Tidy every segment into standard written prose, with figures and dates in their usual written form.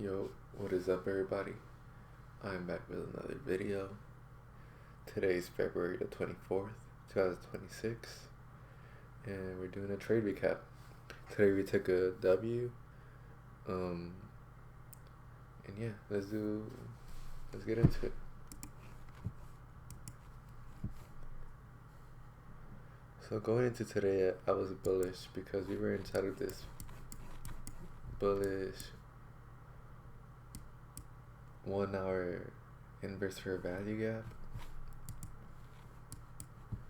Yo, what is up, everybody? I'm back with another video. Today is February the 24th, 2026, and we're doing a trade recap. Today we took a W, and yeah, let's get into it. So going into today, I was bullish because we were inside of this bullish 1 hour inverse fair value gap,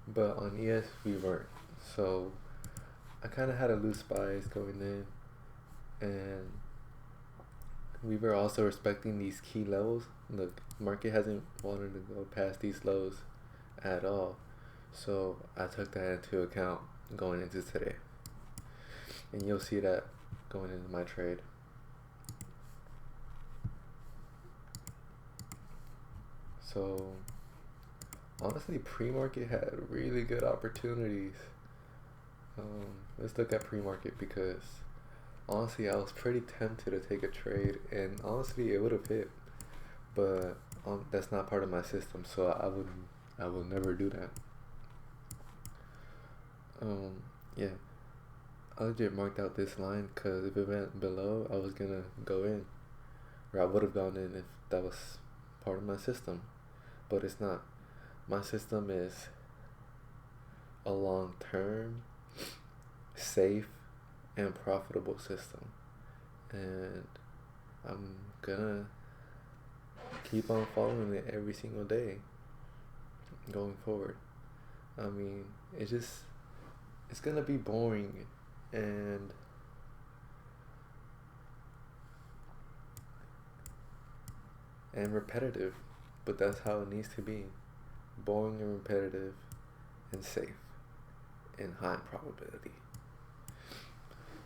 but on ES we weren't. So I kind of had a loose bias going in, and we were also respecting these key levels. Look, market hasn't wanted to go past these lows at all, so I took that into account going into today, and you'll see that going into my trade. So honestly, pre-market had really good opportunities. Let's look at pre-market because honestly I was pretty tempted to take a trade, and honestly it would have hit, but that's not part of my system, so I will never do that. Yeah, I legit marked out this line because if it went below I was gonna go in, or I would have gone in if that was part of my system, but it's not. My system is a long-term, safe, and profitable system, and I'm gonna keep on following it every single day going forward. I mean, it's gonna be boring and repetitive, but that's how it needs to be. Boring and repetitive and safe and high in probability.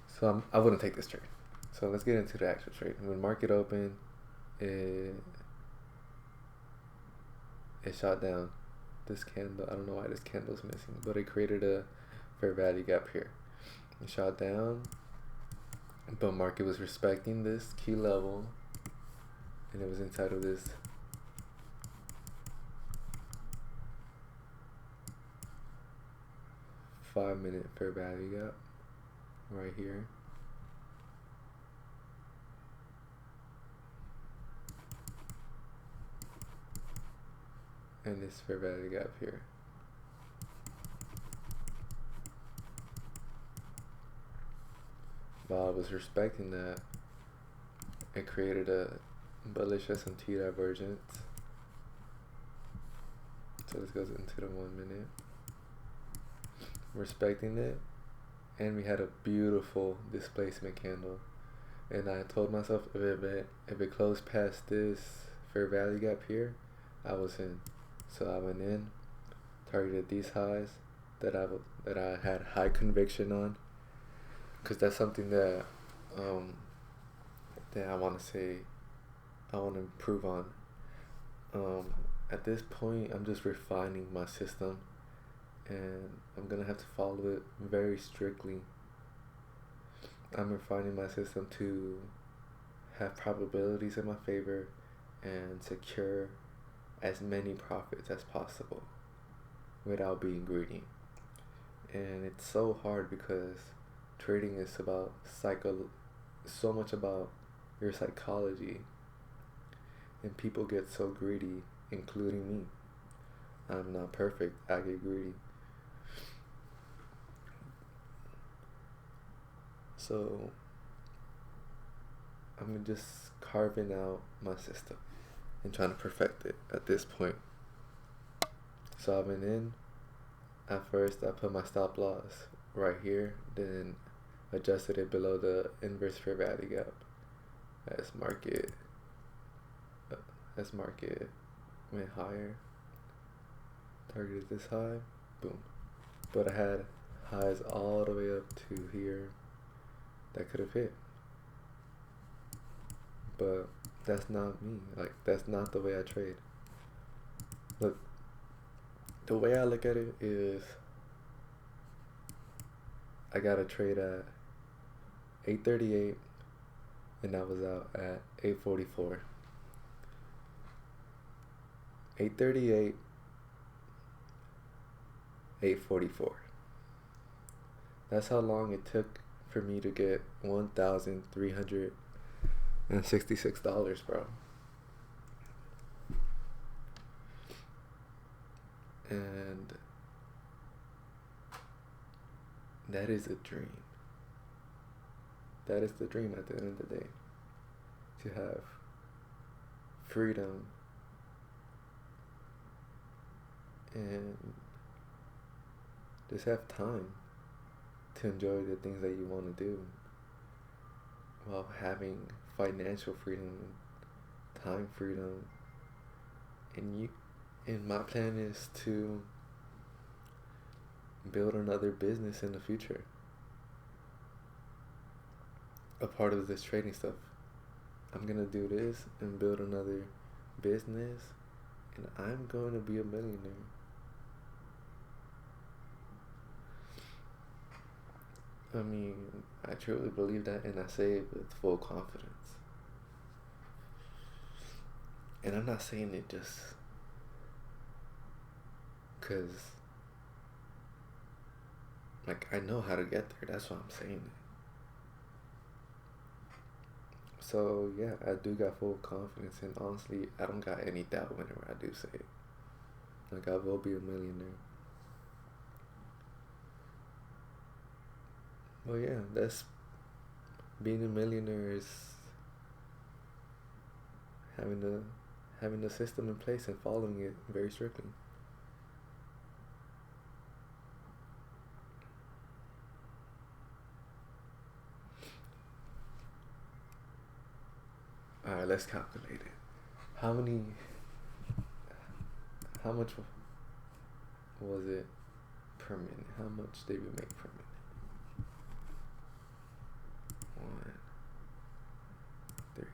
So I wouldn't take this trade. So let's get into the actual trade. When market opened, it shot down. This candle, I don't know why this candle's missing, but it created a fair value gap here. It shot down, but market was respecting this key level, and it was inside of this 5-minute fair value gap right here. And this fair value gap here. While I was respecting that, it created a bullish S&T divergence. So this goes into the 1 minute. Respecting it, and we had a beautiful displacement candle. And I told myself if it closed past this fair value gap here, I was in. So I went in, targeted these highs that I had high conviction on, because that's something that I want to improve on. At this point, I'm just refining my system, and I'm gonna have to follow it very strictly. I'm refining my system to have probabilities in my favor and secure as many profits as possible without being greedy. And it's so hard because trading is about so much about your psychology, and people get so greedy, including me. I'm not perfect, I get greedy. So I'm just carving out my system and trying to perfect it at this point. So I went in. At first I put my stop loss right here, then adjusted it below the inverse fair value gap as market went higher. Targeted this high, boom. But I had highs all the way up to here that could have hit. But that's not me. Like, that's not the way I trade. Look, the way I look at it is I got to trade at 8:38 and I was out at 8:44. 8:38, 8:44. That's how long it took for me to get $1,366, bro. And that is a dream. That is the dream at the end of the day. To have freedom and just have time to enjoy the things that you want to do while having financial freedom, time freedom, and my plan is to build another business in the future. A part of this trading stuff. I'm gonna do this and build another business, and I'm going to be a millionaire. I mean, I truly believe that, and I say it with full confidence. And I'm not saying it just because, like, I know how to get there. That's why I'm saying it. So, yeah, I do got full confidence, and honestly, I don't got any doubt whenever I do say it. Like, I will be a millionaire. Well, yeah, that's being a millionaire is having the system in place and following it very strictly. Alright, let's calculate it. How much was it per minute? How much did we make per minute? 1, 3.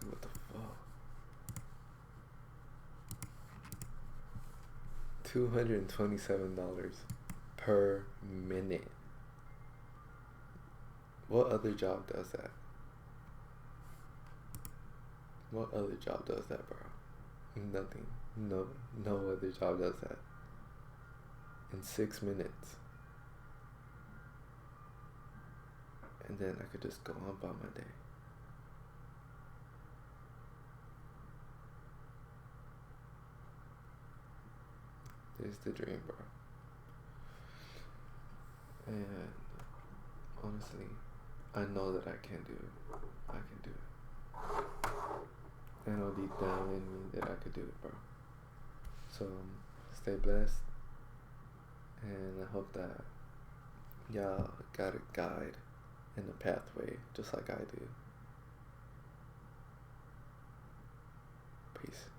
What the fuck? $227 per minute. What other job does that? What other job does that, bro? Nothing. No other job does that. In 6 minutes. And then I could just go on about my day. This is the dream, bro. And honestly, I know that I can do it. I can do it. I know deep down in me that I could do it, bro. So stay blessed, and I hope that y'all got a guide and a pathway just like I do. Peace.